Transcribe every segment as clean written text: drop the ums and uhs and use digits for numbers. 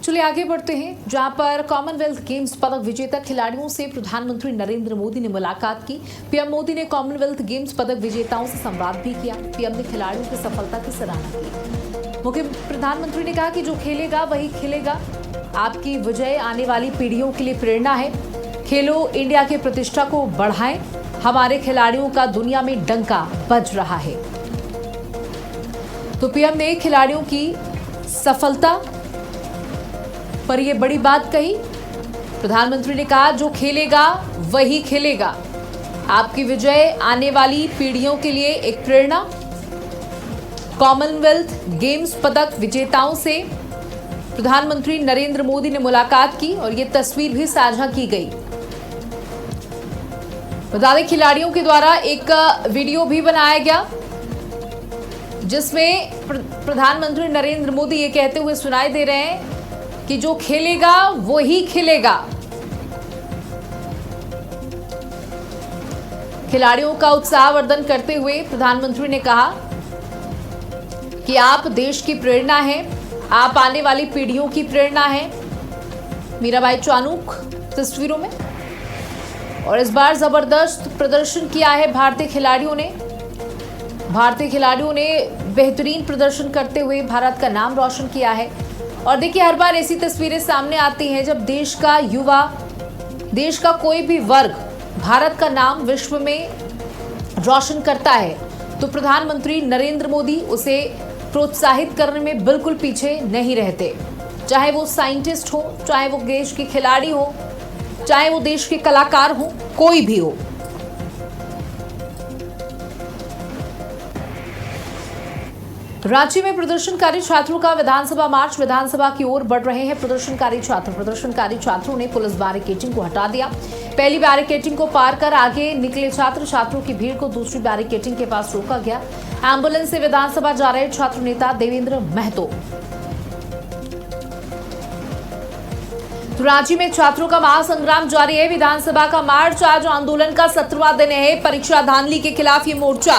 चलिए आगे बढ़ते हैं, जहां पर कॉमनवेल्थ गेम्स पदक विजेता खिलाड़ियों से प्रधानमंत्री नरेंद्र मोदी ने मुलाकात की। पीएम मोदी ने कॉमनवेल्थ गेम्स पदक विजेताओं से संवाद भी किया। पीएम ने खिलाड़ियों की सफलता की सराहना की। मुख्य प्रधानमंत्री ने कहा कि जो खेलेगा वही खिलेगा। आपकी विजय आने वाली पीढ़ियों के लिए प्रेरणा है। खेलो इंडिया की प्रतिष्ठा को बढ़ाएं। हमारे खिलाड़ियों का दुनिया में डंका बज रहा है। तो पीएम ने खिलाड़ियों की सफलता पर यह बड़ी बात कही। प्रधानमंत्री ने कहा जो खेलेगा वही खिलेगा। आपकी विजय आने वाली पीढ़ियों के लिए एक प्रेरणा। कॉमनवेल्थ गेम्स पदक विजेताओं से प्रधानमंत्री नरेंद्र मोदी ने मुलाकात की और यह तस्वीर भी साझा की गई। बता दें खिलाड़ियों के द्वारा एक वीडियो भी बनाया गया जिसमें प्रधानमंत्री नरेंद्र मोदी ये कहते हुए सुनाई दे रहे हैं कि जो खेलेगा वो ही खिलेगा। खिलाड़ियों का उत्साहवर्धन करते हुए प्रधानमंत्री ने कहा कि आप देश की प्रेरणा हैं, आप आने वाली पीढ़ियों की प्रेरणा हैं। मीराबाई चानूक तस्वीरों में। और इस बार जबरदस्त प्रदर्शन किया है भारतीय खिलाड़ियों ने। भारतीय खिलाड़ियों ने बेहतरीन प्रदर्शन करते हुए भारत का नाम रोशन किया है। और देखिए हर बार ऐसी तस्वीरें सामने आती हैं जब देश का युवा, देश का कोई भी वर्ग भारत का नाम विश्व में रोशन करता है तो प्रधानमंत्री नरेंद्र मोदी उसे प्रोत्साहित करने में बिल्कुल पीछे नहीं रहते। चाहे वो साइंटिस्ट हो, चाहे वो देश के खिलाड़ी हो, चाहे वो देश के कलाकार हो, कोई भी हो। रांची में प्रदर्शनकारी छात्रों का विधानसभा मार्च। विधानसभा की ओर बढ़ रहे हैं प्रदर्शनकारी छात्र। प्रदर्शनकारी छात्रों ने पुलिस बैरिकेडिंग को हटा दिया। पहली बैरिकेडिंग को पार कर आगे निकले छात्रों की भीड़ को दूसरी बैरिकेडिंग के पास रोका गया। एम्बुलेंस से विधानसभा जा रहे छात्र नेता देवेंद्र महतो। तो रांची में छात्रों का महासंग्राम जारी है। विधानसभा का मार्च। आज आंदोलन का 17वां दिन है। परीक्षा धांधली के खिलाफ ये मोर्चा।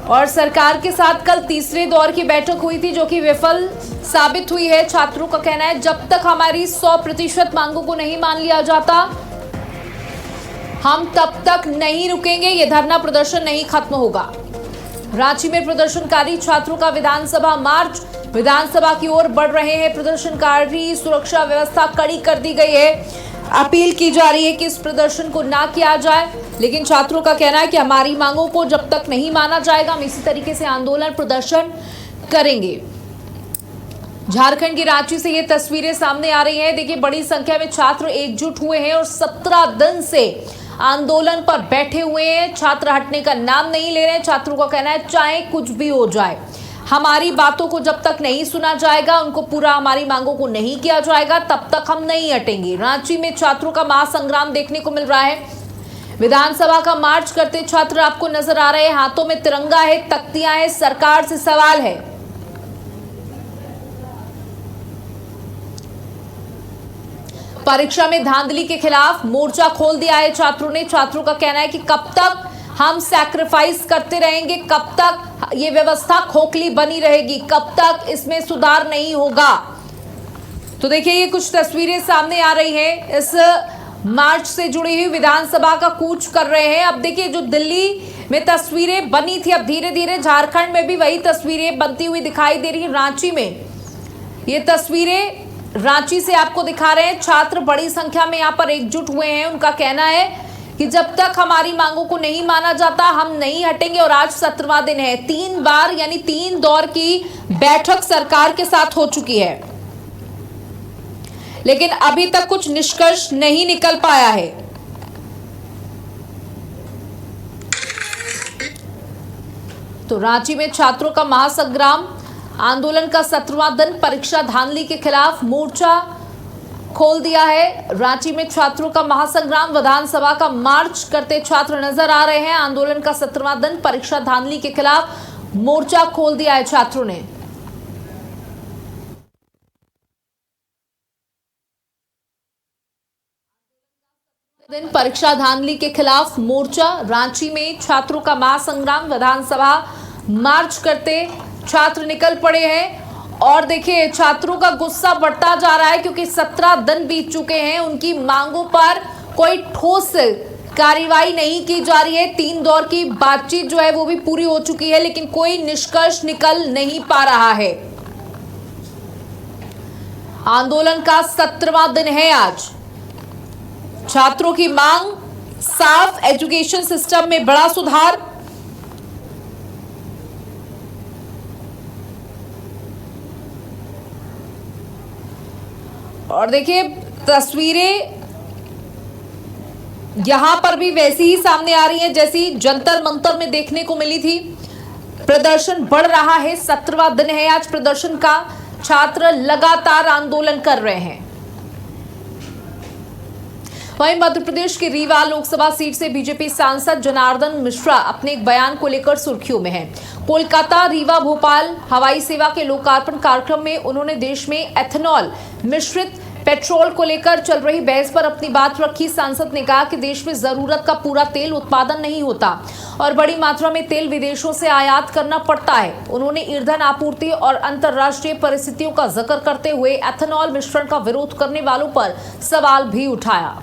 और सरकार के साथ कल तीसरे दौर की बैठक हुई थी जो कि विफल साबित हुई है। छात्रों का कहना है जब तक हमारी 100% मांगों को नहीं मान लिया जाता हम तब तक नहीं रुकेंगे। ये धरना प्रदर्शन नहीं खत्म होगा। रांची में प्रदर्शनकारी छात्रों का विधानसभा मार्च। विधानसभा की ओर बढ़ रहे हैं प्रदर्शनकारी। सुरक्षा व्यवस्था कड़ी कर दी गई है। अपील की जा रही है कि इस प्रदर्शन को ना किया जाए, लेकिन छात्रों का कहना है कि हमारी मांगों को जब तक नहीं माना जाएगा हम इसी तरीके से आंदोलन प्रदर्शन करेंगे। झारखंड की रांची से ये तस्वीरें सामने आ रही हैं। देखिए बड़ी संख्या में छात्र एकजुट हुए हैं और 17 दिन से आंदोलन पर बैठे हुए हैं। छात्र हटने का नाम नहीं ले रहे हैं। छात्रों का कहना है चाहे कुछ भी हो जाए हमारी बातों को जब तक नहीं सुना जाएगा, उनको पूरा हमारी मांगों को नहीं किया जाएगा तब तक हम नहीं हटेंगे। रांची में छात्रों का महासंग्राम देखने को मिल रहा है। विधानसभा का मार्च करते छात्र आपको नजर आ रहे हैं। हाथों में तिरंगा है, तख्तियां हैं। सरकार से सवाल है परीक्षा में धांधली के खिलाफ मोर्चा खोल दिया है छात्रों ने। छात्रों का कहना है कि कब तक हम सैक्रिफाइस करते रहेंगे, कब तक ये व्यवस्था खोखली बनी रहेगी, कब तक इसमें सुधार नहीं होगा। तो देखिए ये कुछ तस्वीरें सामने आ रही हैं इस मार्च से जुड़ी हुई। विधानसभा का कूच कर रहे हैं। अब देखिए जो दिल्ली में तस्वीरें बनी थी अब धीरे धीरे झारखंड में भी वही तस्वीरें बनती हुई दिखाई दे रही है। रांची में ये तस्वीरें रांची से आपको दिखा रहे हैं। छात्र बड़ी संख्या में यहाँ पर एकजुट हुए हैं। उनका कहना है कि जब तक हमारी मांगों को नहीं माना जाता हम नहीं हटेंगे। और आज 17वां दिन है। 3 बार यानी 3 दौर की बैठक सरकार के साथ हो चुकी है, लेकिन अभी तक कुछ निष्कर्ष नहीं निकल पाया है। तो रांची में छात्रों का महासंग्राम। आंदोलन का 17वां दिन। परीक्षा धांधली के खिलाफ मोर्चा खोल दिया है। रांची में छात्रों का महासंग्राम। विधानसभा का मार्च करते छात्र नजर आ रहे हैं। आंदोलन का 17वां दिन। परीक्षा धांधली के खिलाफ मोर्चा खोल दिया है छात्रों ने। दिन परीक्षा धांधली के खिलाफ मोर्चा। रांची में छात्रों का महासंग्राम। विधानसभा मार्च करते छात्र निकल पड़े हैं और देखिए छात्रों का गुस्सा बढ़ता जा रहा है क्योंकि 17 दिन बीत चुके हैं, उनकी मांगों पर कोई ठोस कार्रवाई नहीं की जा रही है। 3 दौर की बातचीत जो है वो भी पूरी हो चुकी है, लेकिन कोई निष्कर्ष निकल नहीं पा रहा है। आंदोलन का 17वां दिन है आज। छात्रों की मांग साफ, एजुकेशन सिस्टम में बड़ा सुधार, और देखिए तस्वीरें यहां पर भी वैसी ही सामने आ रही हैं जैसी जंतर मंतर में देखने को मिली थी। प्रदर्शन बढ़ रहा है, 17वां दिन है आज प्रदर्शन का। छात्र लगातार आंदोलन कर रहे हैं। वहीं मध्य प्रदेश की रीवा लोकसभा सीट से बीजेपी सांसद जनार्दन मिश्रा अपने एक बयान को लेकर सुर्खियों में हैं। कोलकाता रीवा भोपाल हवाई सेवा के लोकार्पण कार्यक्रम में उन्होंने देश में एथेनॉल मिश्रित पेट्रोल को लेकर चल रही बहस पर अपनी बात रखी। सांसद ने कहा कि देश में जरूरत का पूरा तेल उत्पादन नहीं होता और बड़ी मात्रा में तेल विदेशों से आयात करना पड़ता है। उन्होंने ईंधन आपूर्ति और अंतर्राष्ट्रीय परिस्थितियों का जिक्र करते हुए एथेनॉल मिश्रण का विरोध करने वालों पर सवाल भी उठाया।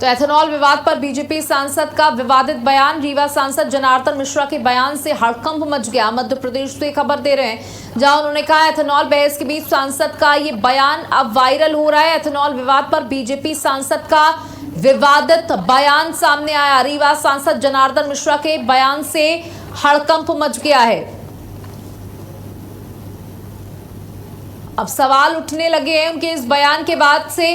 तो एथेनॉल विवाद पर बीजेपी सांसद का विवादित बयान। रीवा सांसद जनार्दन मिश्रा के बयान से हड़कंप मच गया। मध्य प्रदेश से खबर दे रहे हैं जहां उन्होंने कहा एथेनॉल बहस के बीच सांसद का ये बयान अब वायरल हो रहा है। एथेनॉल विवाद पर बीजेपी सांसद का विवादित बयान सामने आया। रीवा सांसद जनार्दन मिश्रा के बयान से हड़कंप मच गया है। अब सवाल उठने लगे हैं उनके इस बयान के बाद से।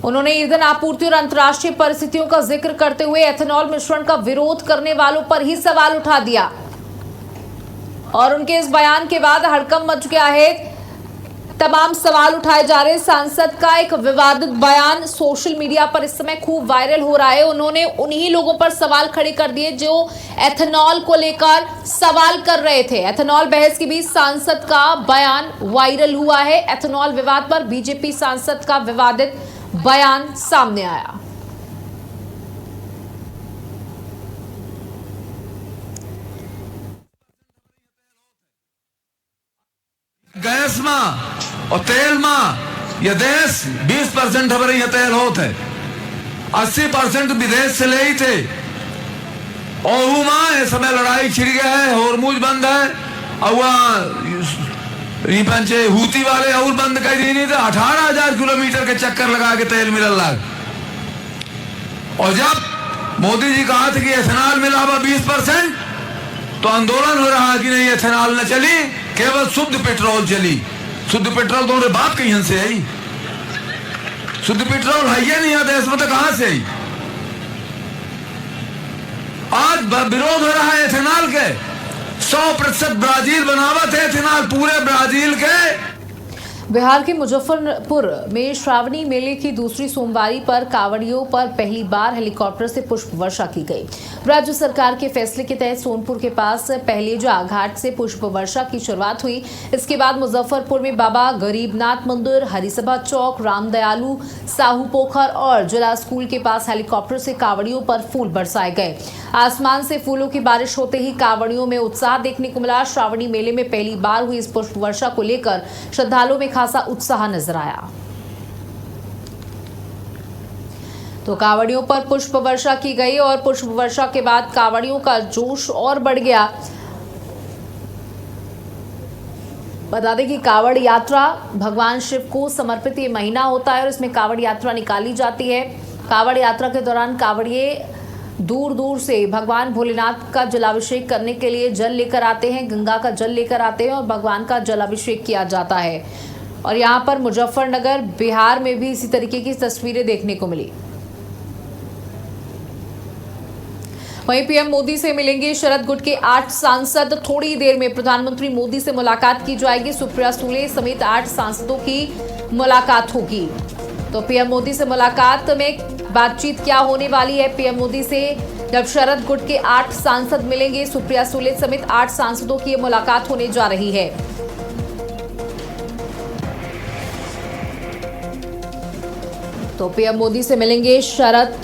उन्होंने ईंधन आपूर्ति और अंतर्राष्ट्रीय परिस्थितियों का जिक्र करते हुए एथेनॉल मिश्रण का विरोध करने वालों पर ही सवाल उठा दिया और उनके इस बयान के बाद हड़कंप मच गया है। तमाम सवाल उठाए जा रहे हैं। सांसद का एक विवादित बयान सोशल मीडिया पर इस समय खूब वायरल हो रहा है। उन्होंने उन्हीं लोगों पर सवाल खड़े कर दिए जो एथेनॉल को लेकर सवाल कर रहे थे। एथेनॉल बहस के बीच सांसद का बयान वायरल हुआ है। एथेनॉल विवाद पर बीजेपी सांसद का विवादित बयान सामने आया। गैस में और तेल में ये देश 20% हमारे यहाँ तेल होते है, 80% विदेश से ले ही थे। ओहू में इस समय लड़ाई छिड़ गया है, होर्मुज बंद है और वहाँ हूती वाले और बंद कर दी नहीं थे। 18,000 किलोमीटर के चक्कर लगा के तेल मिलल लग। और जब मोदी जी कहा था कि एथेनॉल मिला हुआ 20%, तो आंदोलन हो रहा कि नहीं एथेनॉल न चली, केवल शुद्ध पेट्रोल चली। शुद्ध पेट्रोल तो बात कहीं से आई, शुद्ध पेट्रोल है ये नहीं देश में, तो कहां से आई? आज विरोध हो रहा है एथेनॉल के। 100% ब्राजील बनावट है एथेनॉल पूरे ब्राजील के। बिहार के मुजफ्फरपुर में श्रावणी मेले की दूसरी सोमवारी पर कांवड़ियों पर पहली बार हेलीकॉप्टर से पुष्प वर्षा की गई। राज्य सरकार के फैसले के तहत सोनपुर के पास पहलेजा घाट से पुष्प वर्षा की शुरुआत हुई। इसके बाद मुजफ्फरपुर में बाबा गरीबनाथ मंदिर, हरिसभा चौक, रामदयालु साहू पोखर और जिला स्कूल के पास हेलीकॉप्टर से कांवड़ियों पर फूल बरसाए गए। आसमान से फूलों की बारिश होते ही कांवड़ियों में उत्साह देखने को मिला। श्रावणी मेले में पहली बार हुई इस पुष्प वर्षा को लेकर श्रद्धालुओं में खासा उत्साह नजर आया। तो कांवड़ियों पर पुष्प वर्षा की गई और पुष्प वर्षा के बाद कांवड़ियों का जोश और बढ़ गया। बता दें कि कांवड़ यात्रा भगवान शिव को समर्पित ये महीना होता है और इसमें कांवड़ यात्रा निकाली जाती है। कांवड़ यात्रा के दौरान कांवड़िए दूर दूर से भगवान भोलेनाथ का जलाभिषेक करने के लिए जल लेकर आते हैं, गंगा का जल लेकर आते हैं और भगवान का जलाभिषेक किया जाता है। और यहाँ पर मुजफ्फरनगर बिहार में भी इसी तरीके की तस्वीरें देखने को मिली। वहीं पीएम मोदी से मिलेंगे शरद गुट के 8 सांसद। थोड़ी देर में प्रधानमंत्री मोदी से मुलाकात की जाएगी। सुप्रिया सुले समेत 8 सांसदों की मुलाकात होगी। तो पीएम मोदी से मुलाकात में बातचीत क्या होने वाली है? पीएम मोदी से जब शरद गुट के 8 सांसद मिलेंगे, सुप्रिया सुले समेत 8 सांसदों की मुलाकात होने जा रही है। तो पीएम मोदी से मिलेंगे शरद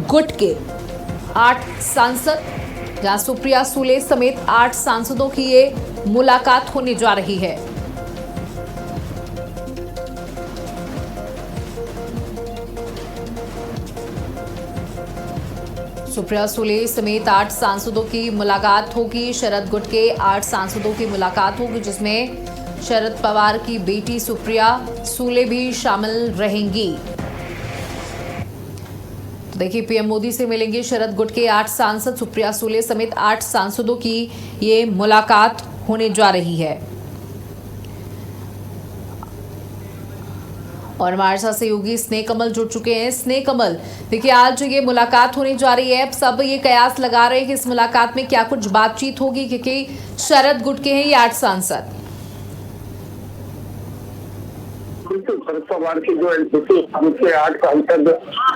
गुट के 8 सांसद, जहां सुप्रिया सुले समेत 8 सांसदों की ये मुलाकात होने जा रही है। सुप्रिया सुले समेत 8 सांसदों की मुलाकात होगी। शरद गुट के 8 सांसदों की मुलाकात होगी, जिसमें शरद पवार की बेटी सुप्रिया सुले भी शामिल रहेंगी। तो देखिए, पीएम मोदी से मिलेंगे शरद गुट के 8 सांसद। सुप्रिया सुले समेत 8 सांसदों की ये मुलाकात होने जा रही है। और हमारे साथ सहयोगी स्नेह कमल जुड़ चुके हैं। स्नेह कमल, देखिए आज ये मुलाकात होने जा रही है। अब सब ये कयास लगा रहे हैं कि इस मुलाकात में क्या कुछ बातचीत होगी, क्योंकि शरद गुट के हैं ये 8 सांसद। शरद पवार की जो एनसीपी के 8 सांसद,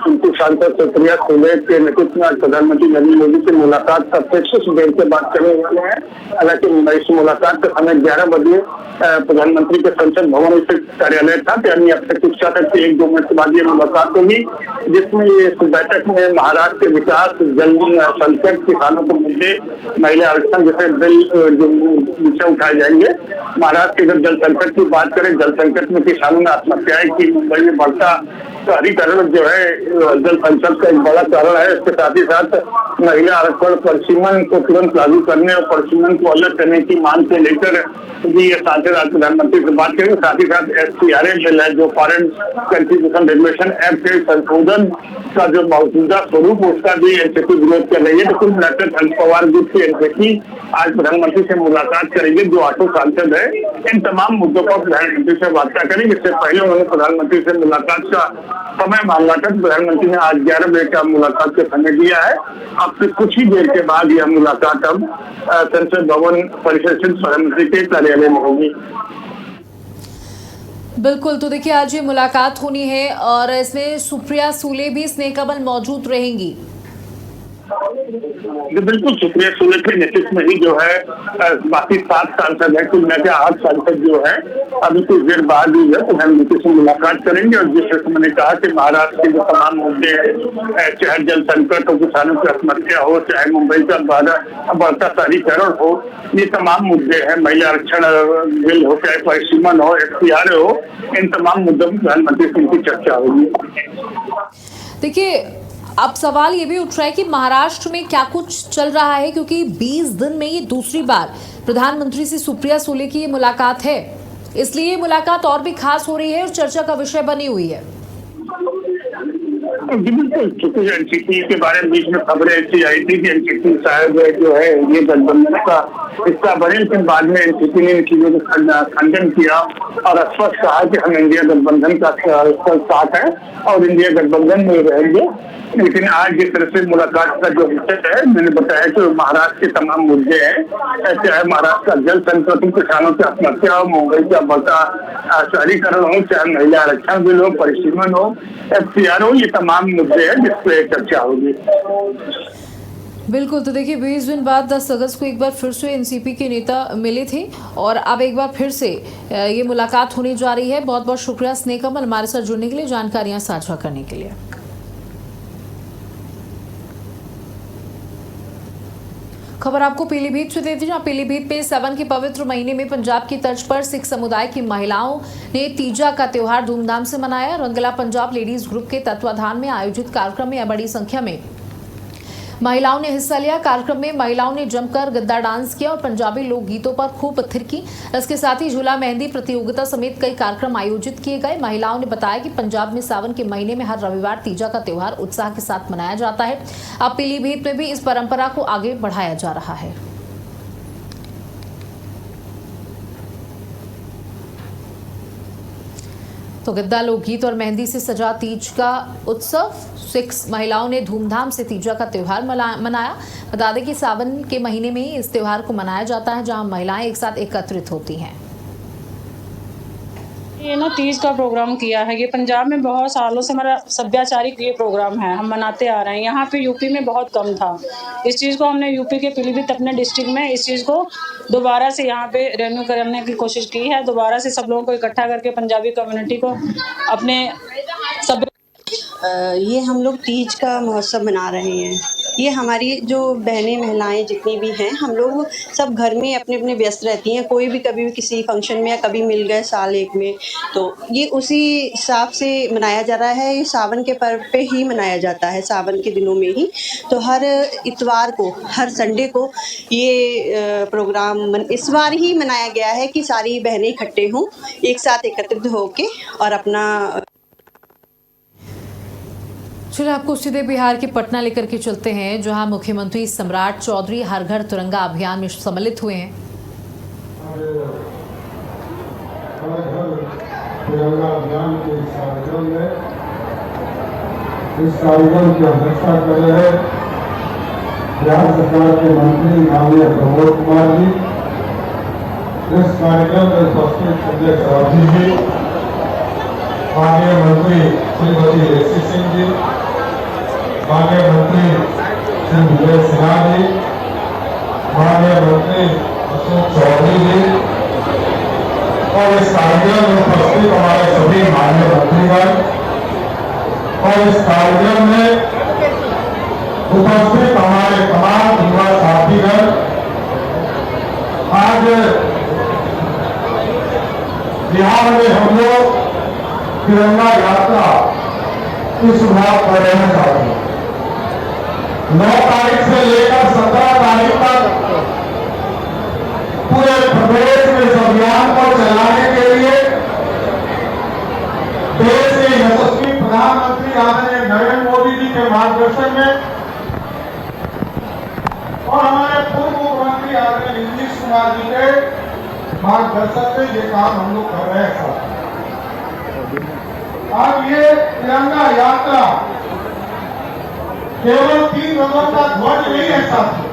उनकी सांसद सुप्रिया सुले के नेतृत्व में आज प्रधानमंत्री नरेंद्र मोदी से मुलाकात करते कुछ देर के बाद करने वाले हैं। हालांकि इस मुलाकात का समय 11 बजे प्रधानमंत्री के संसद भवन स्थित कार्यालय था, यानी अब तक शिक्षा तक के 1-2 मिनट के बाद ये मुलाकात होगी, जिसमें ये बैठक में महाराष्ट्र के विकास, जल संकट, किसानों के मुद्दे, महिला आरक्षण जैसे बिल जो विषय उठाए जाएंगे। महाराष्ट्र के जल संकट की बात करें, जल संकट में किसानों ने आत्महत्याएं की, मुंबई में बढ़ता शहरीकरण जो है जल संकट का एक बड़ा कारण है। इसके साथ ही साथ महिला आरक्षण परिसीमन को तुरंत लागू करने और परिसीमन को अलग करने की मांग को लेकर भी ये सांसद आज प्रधानमंत्री से बात करेंगे। साथ ही साथ SCRA बिल है, जो फॉरेन कंट्रीब्यूशन रेगुलेशन एक्ट के संशोधन का जो मौजूदा स्वरूप, उसका भी एनसीपी विरोध कर रही है। तो कुल मिलाकर शरद पवार ग्रुप की एनसीपी आज प्रधानमंत्री से मुलाकात करेंगे। जो 8 सांसद है, इन तमाम मुद्दों पर प्रधानमंत्री से वार्ता करेंगे। इससे पहले उन्होंने प्रधानमंत्री से मुलाकात का समय मांगा था। प्रधानमंत्री ने आज 11 बजे का मुलाकात का समय दिया है। अब से कुछ ही देर के बाद यह मुलाकात अब संसद भवन परिसर स्थित प्रधानमंत्री के कार्यालय में होगी। बिल्कुल, तो देखिए आज ये मुलाकात होनी है और इसमें सुप्रिया सुले भी स्नेह कमल मौजूद रहेंगी। बिल्कुल, सुप्रिया सुले के नेतृत्व में ही जो है बाकी 7 सांसद है, कुल मिलाकर 8 सांसद जो है अभी कुछ देर बाद ही प्रधानमंत्री से मुलाकात करेंगे। और जिस तरह मैंने कहा कि महाराष्ट्र के जो तमाम मुद्दे हैं, चाहे जल संकट हो, किसानों की आत्महत्या हो, चाहे मुंबई का बढ़ता शहरीकरण हो, ये तमाम मुद्दे हैं, महिला आरक्षण बिल हो, चाहे परिसीमन हो, SCRA हो, इन तमाम मुद्दों में प्रधानमंत्री से इनकी चर्चा होगी। देखिए, अब सवाल ये भी उठ रहा है कि महाराष्ट्र में क्या कुछ चल रहा है, क्योंकि 20 दिन में ये दूसरी बार प्रधानमंत्री से सुप्रिया सुले की ये मुलाकात है, इसलिए ये मुलाकात और भी खास हो रही है और चर्चा का विषय बनी हुई है। बिल्कुल, क्योंकि एनसीपी के बारे में बीच में खबरें ऐसी आई थी कि एनसीपी शायद जो है ये गठबंधन का हिस्सा बने, लेकिन बाद में एनसीपी ने इन चीजों का खंडन किया और स्पष्ट कहा कि हम इंडिया गठबंधन का साथ है और इंडिया गठबंधन में रहेंगे। लेकिन आज जिस तरह से मुलाकात का जो विषय है, मैंने बताया कि महाराष्ट्र के तमाम मुद्दे हैं, चाहे महाराष्ट्र का जल संकट, किसानों की आत्महत्या हो, मुंबई का बढ़ता शहरीकरण हो, चाहे महिला आरक्षण बिल हो, परिसीमन हो, SCRA हो, ये तमाम मुद्दे हैं जिस पे चर्चा होगी। बिल्कुल, तो देखिए 20 दिन बाद 10 अगस्त को एक बार फिर से एनसीपी के नेता मिले थे और अब एक बार फिर से ये मुलाकात होने जा रही है। बहुत बहुत शुक्रिया स्नेह कमल हमारे साथ जुड़ने के लिए, जानकारियां साझा करने के लिए। खबर आपको पीलीभीत से देती, जहां पीलीभीत में सावन के पवित्र महीने में पंजाब की तर्ज पर सिख समुदाय की महिलाओं ने तीजा का त्योहार धूमधाम से मनाया। रंगला पंजाब लेडीज ग्रुप के तत्वाधान में आयोजित कार्यक्रम में बड़ी संख्या में महिलाओं ने हिस्सा लिया। कार्यक्रम में महिलाओं ने जमकर गिद्दा डांस किया और पंजाबी लोकगीतों पर खूब थिरकी। इसके साथ ही झूला मेहंदी प्रतियोगिता समेत कई कार्यक्रम आयोजित किए गए। महिलाओं ने बताया कि पंजाब में सावन के महीने में हर रविवार तीजा का त्योहार उत्साह के साथ मनाया जाता है। अब पीलीभीत में भी इस परंपरा को आगे बढ़ाया जा रहा है। तो गिद्दा लोकगीत और मेहंदी से सजा तीज का उत्सव, सिख महिलाओं ने धूमधाम से तीजा का त्योहार मनाया। बता दें कि सावन के महीने में इस त्योहार को मनाया जाता है, जहां महिलाएं एक साथ एकत्रित होती हैं। ये ना तीज का प्रोग्राम किया है, ये पंजाब में बहुत सालों से हमारा सभ्याचारिक ये प्रोग्राम है, हम मनाते आ रहे हैं। यहाँ पे यूपी में बहुत कम था। इस चीज़ को हमने यूपी के पीलीभीत अपने डिस्ट्रिक्ट में इस चीज़ को दोबारा से यहाँ पे रेन्यू करने की कोशिश की है। दोबारा से सब लोगों को इकट्ठा करके पंजाबी कम्युनिटी को अपने सब ये हम लोग तीज का महोत्सव मना रहे हैं। ये हमारी जो बहनें महिलाएं जितनी भी हैं, हम लोग सब घर में अपने अपने व्यस्त रहती हैं। कोई भी कभी भी किसी फंक्शन में या कभी मिल गए साल एक में, तो ये उसी हिसाब से मनाया जा रहा है। ये सावन के पर्व पे ही मनाया जाता है, सावन के दिनों में ही। तो हर इतवार को, हर संडे को ये प्रोग्राम इस बार ही मनाया गया है कि सारी बहनें इकट्ठे हों, एक साथ एकत्रित होके और अपना। चलिए आपको सीधे बिहार के पटना लेकर के चलते हैं, जहां मुख्यमंत्री सम्राट चौधरी हर घर तिरंगा अभियान में सम्मिलित हुए हैं। तिरंगा अभियान के इस कार्यक्रम की अध्यक्षता कर रहे हैं बिहार सरकार के मंत्री माननीय प्रमोद कुमार जी। इस कार्यक्रम में उपस्थित संजय चौधरी जी, माननीय मंत्री श्रीमती रेसी सिंह जी, माननीय मंत्री श्री विजय सिन्हा जी, माननीय मंत्री अशोक चौधरी जी और इस कार्यक्रम में उपस्थित हमारे सभी माननीय मंत्रीगण और इस कार्यक्रम में उपस्थित हमारे तमाम युवा साथीगण। आज बिहार में हम लोग तिरंगा यात्रा की शुरुआत कर रहे हैं। 9 तारीख से लेकर 17 तारीख तक पूरे प्रदेश में इस अभियान को चलाने के लिए देश के यशस्वी प्रधानमंत्री आदरणीय नरेंद्र मोदी जी के मार्गदर्शन में और हमारे पूर्व मुख्यमंत्री आदरणीय नीतीश कुमार जी के मार्गदर्शन में ये काम हम लोग कर रहे हैं। अब ये तिरंगा यात्रा केवल 3 रंगों का ध्वज नहीं है साथियों,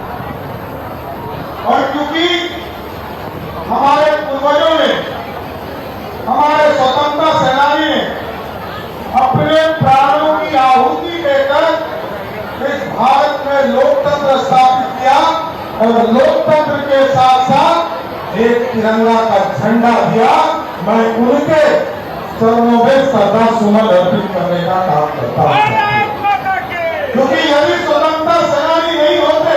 और क्योंकि हमारे पूर्वजों ने, हमारे स्वतंत्रता सेनानी ने अपने प्राणों की आहुति देकर इस भारत में लोकतंत्र स्थापित किया और लोकतंत्र के साथ साथ एक तिरंगा का झंडा दिया। मैं उनके चरणों में श्रद्धा सुमन अर्पित करने का काम करता हूं, क्योंकि यदि स्वतंत्रता सेनानी नहीं होते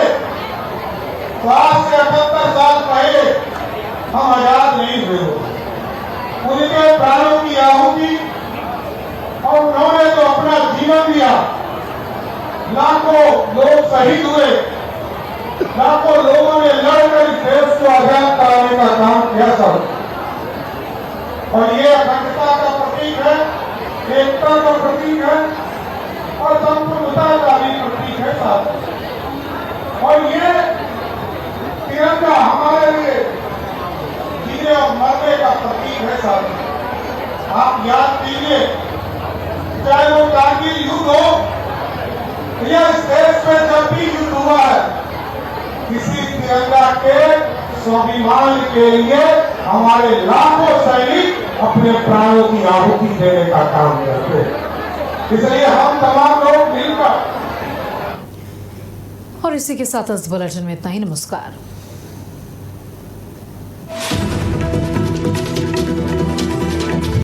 तो आज से 78 साल पहले हम आजाद नहीं हुए होते। उनके प्राणों की आहुति और उन्होंने तो अपना जीवन दिया, लाखों लोग शहीद हुए, लाखों लोगों ने लड़कर इस देश को आजाद कराने का काम किया सब। और ये अखंडता का प्रतीक है, एकता का प्रतीक है और संपूर्णता का भी प्रतीक है साथ। और ये तिरंगा हमारे लिए जीने और मरने का प्रतीक है साथ। आप याद कीजिए, चाहे वो कारगिल युद्ध हो या इस देश में जब भी युद्ध हुआ है, किसी तिरंगा के स्वाभिमान के लिए हमारे लाखों सैनिक अपने प्राणों की आहुति देने का काम करते हैं। इसलिए हम तमाम लोग मिलकर। और इसी के साथ इस बुलेटिन में इतना ही। नमस्कार।